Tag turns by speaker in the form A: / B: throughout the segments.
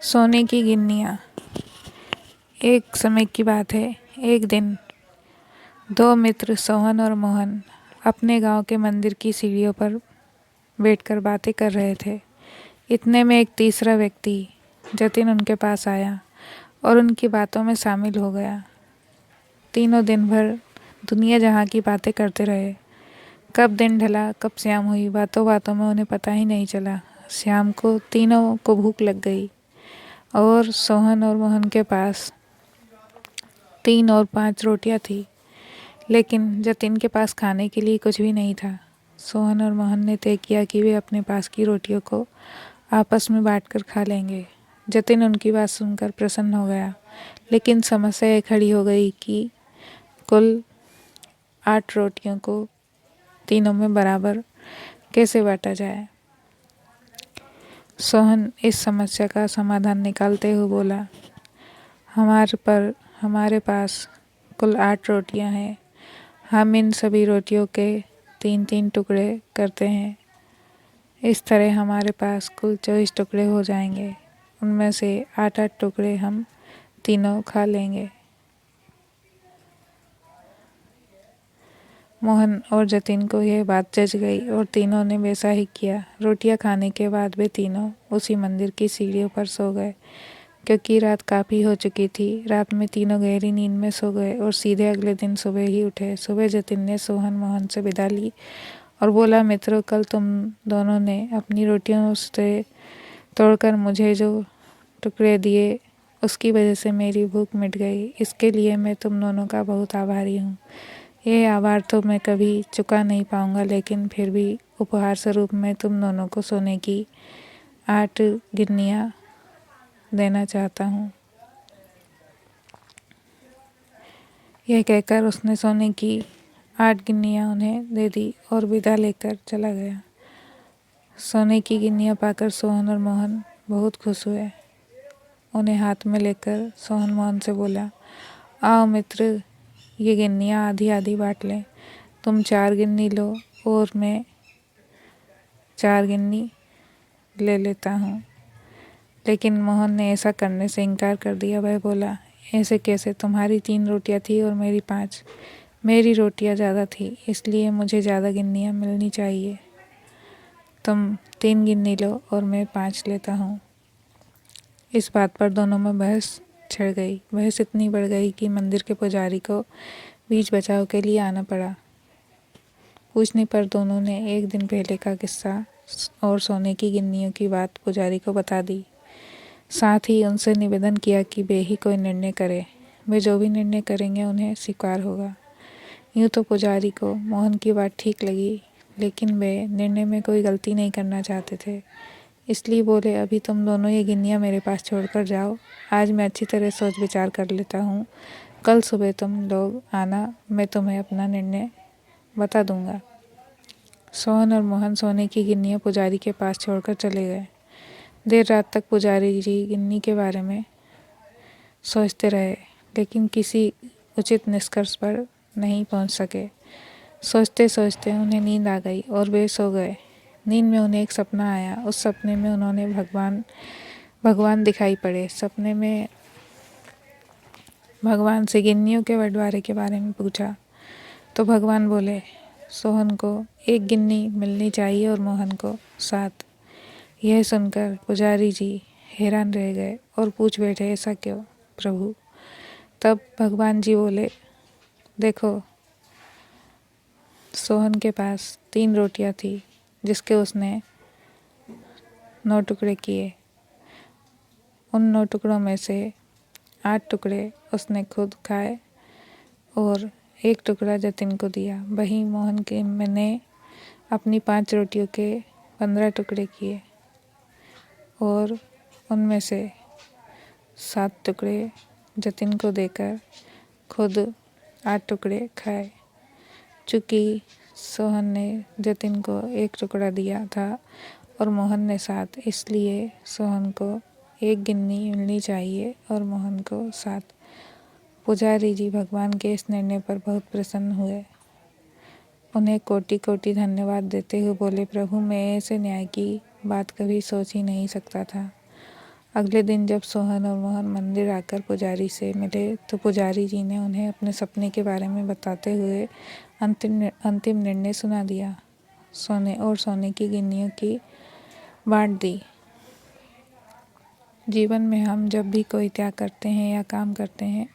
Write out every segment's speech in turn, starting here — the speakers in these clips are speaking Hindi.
A: सोने की गिन्नियाँ। एक समय की बात है। एक दिन दो मित्र सोहन और मोहन अपने गांव के मंदिर की सीढ़ियों पर बैठकर बातें कर रहे थे। इतने में एक तीसरा व्यक्ति जतिन उनके पास आया और उनकी बातों में शामिल हो गया। तीनों दिन भर दुनिया जहां की बातें करते रहे। कब दिन ढला, कब शाम हुई, बातों बातों में उन्हें पता ही नहीं चला। शाम को तीनों को भूख लग गई और सोहन और मोहन के पास 3 और 5 रोटियां थी, लेकिन जतिन के पास खाने के लिए कुछ भी नहीं था। सोहन और मोहन ने तय किया कि वे अपने पास की रोटियों को आपस में बांटकर खा लेंगे। जतिन उनकी बात सुनकर प्रसन्न हो गया, लेकिन समस्या ये खड़ी हो गई कि कुल 8 रोटियों को तीनों में बराबर कैसे बांटा जाए। सोहन इस समस्या का समाधान निकालते हुए बोला, हमारे पास कुल 8 रोटियां हैं। हम इन सभी रोटियों के 3-3 टुकड़े करते हैं। इस तरह हमारे पास कुल 24 टुकड़े हो जाएंगे। उनमें से 8-8 टुकड़े हम तीनों खा लेंगे। मोहन और जतिन को यह बात जच गई और तीनों ने वैसा ही किया। रोटियां खाने के बाद वे तीनों उसी मंदिर की सीढ़ियों पर सो गए, क्योंकि रात काफ़ी हो चुकी थी। रात में तीनों गहरी नींद में सो गए और सीधे अगले दिन सुबह ही उठे। सुबह जतिन ने सोहन मोहन से विदा ली और बोला, मित्रों, कल तुम दोनों ने अपनी रोटियों से तोड़कर मुझे जो टुकड़े दिए, उसकी वजह से मेरी भूख मिट गई। इसके लिए मैं तुम दोनों का बहुत आभारी हूँ। यह आभार तो मैं कभी चुका नहीं पाऊँगा, लेकिन फिर भी उपहार स्वरूप मैं तुम दोनों को सोने की 8 गिन्नियाँ देना चाहता हूँ। यह कहकर उसने सोने की 8 गिन्नियाँ उन्हें दे दी और विदा लेकर चला गया। सोने की गिन्नियाँ पाकर सोहन और मोहन बहुत खुश हुए। उन्हें हाथ में लेकर सोहन मोहन से बोला, आओ मित्र, ये गिन्नियाँ आधी आधी बांट लें। तुम 4 गिन्नी लो और मैं 4 गिन्नी ले लेता हूँ। लेकिन मोहन ने ऐसा करने से इनकार कर दिया। वह बोला, ऐसे कैसे? तुम्हारी 3 रोटियां थी और मेरी 5। मेरी रोटियां ज़्यादा थी, इसलिए मुझे ज़्यादा गिन्नियाँ मिलनी चाहिए। तुम 3 गिन्नी लो और मैं 5 लेता हूँ। इस बात पर दोनों में बहस छिड़ गई। बहस इतनी बढ़ गई कि मंदिर के पुजारी को बीच बचाव के लिए आना पड़ा। पूछने पर दोनों ने एक दिन पहले का किस्सा और सोने की गिन्नियों की बात पुजारी को बता दी। साथ ही उनसे निवेदन किया कि वे ही कोई निर्णय करे। वे जो भी निर्णय करेंगे उन्हें स्वीकार होगा। यूँ तो पुजारी को मोहन की बात ठीक लगी, लेकिन वे निर्णय में कोई गलती नहीं करना चाहते थे। इसलिए बोले, अभी तुम दोनों ये गिन्नियाँ मेरे पास छोड़कर जाओ। आज मैं अच्छी तरह सोच विचार कर लेता हूँ। कल सुबह तुम लोग आना, मैं तुम्हें अपना निर्णय बता दूंगा। सोहन और मोहन सोने की गिन्नियाँ पुजारी के पास छोड़कर चले गए। देर रात तक पुजारी जी गिन्नी के बारे में सोचते रहे, लेकिन किसी उचित निष्कर्ष पर नहीं पहुंच सके। सोचते सोचते उन्हें नींद आ गई और वे सो गए। नींद में उन्हें एक सपना आया। उस सपने में उन्होंने भगवान दिखाई पड़े। सपने में भगवान से गिन्नियों के बंटवारे के बारे में पूछा तो भगवान बोले, सोहन को 1 गिन्नी मिलनी चाहिए और मोहन को 7। यह सुनकर पुजारी जी हैरान रह गए और पूछ बैठे, ऐसा क्यों प्रभु? तब भगवान जी बोले, देखो, सोहन के पास 3 रोटियां थी, जिसके उसने 9 टुकड़े किए। उन 9 टुकड़ों में से 8 टुकड़े उसने खुद खाए और 1 टुकड़ा जतिन को दिया। वहीं मोहन के मैंने अपनी 5 रोटियों के 15 टुकड़े किए और उनमें से 7 टुकड़े जतिन को देकर खुद 8 टुकड़े खाए। चूँकि सोहन ने जतिन को 1 टुकड़ा दिया था और मोहन ने 7, इसलिए सोहन को 1 गिन्नी मिलनी चाहिए और मोहन को 7। पुजारी जी भगवान के इस निर्णय पर बहुत प्रसन्न हुए। उन्हें कोटि कोटि धन्यवाद देते हुए बोले, प्रभु, मैं ऐसे न्याय की बात कभी सोच ही नहीं सकता था। अगले दिन जब सोहन और मोहन मंदिर आकर पुजारी से मिले तो पुजारी जी ने उन्हें अपने सपने के बारे में बताते हुए अंतिम निर्णय सुना दिया। सोने की गिन्नियों की बांट दी। जीवन में हम जब भी कोई त्याग करते हैं या काम करते हैं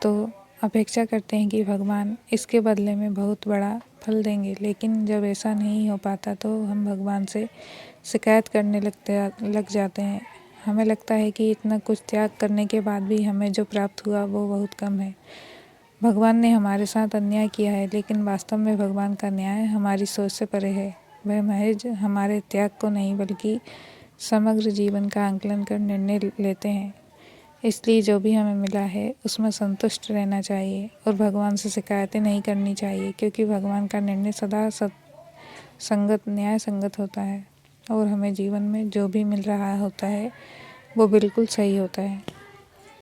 A: तो अपेक्षा करते हैं कि भगवान इसके बदले में बहुत बड़ा फल देंगे, लेकिन जब ऐसा नहीं हो पाता तो हम भगवान से शिकायत करने लग जाते हैं। हमें लगता है कि इतना कुछ त्याग करने के बाद भी हमें जो प्राप्त हुआ वो बहुत कम है। भगवान ने हमारे साथ अन्याय किया है, लेकिन वास्तव में भगवान का न्याय हमारी सोच से परे है। वह महज हमारे त्याग को नहीं बल्कि समग्र जीवन का आकलन कर निर्णय लेते हैं। इसलिए जो भी हमें मिला है उसमें संतुष्ट रहना चाहिए और भगवान से शिकायतें नहीं करनी चाहिए, क्योंकि भगवान का निर्णय सदा न्याय संगत होता है और हमें जीवन में जो भी मिल रहा होता है वो बिल्कुल सही होता है।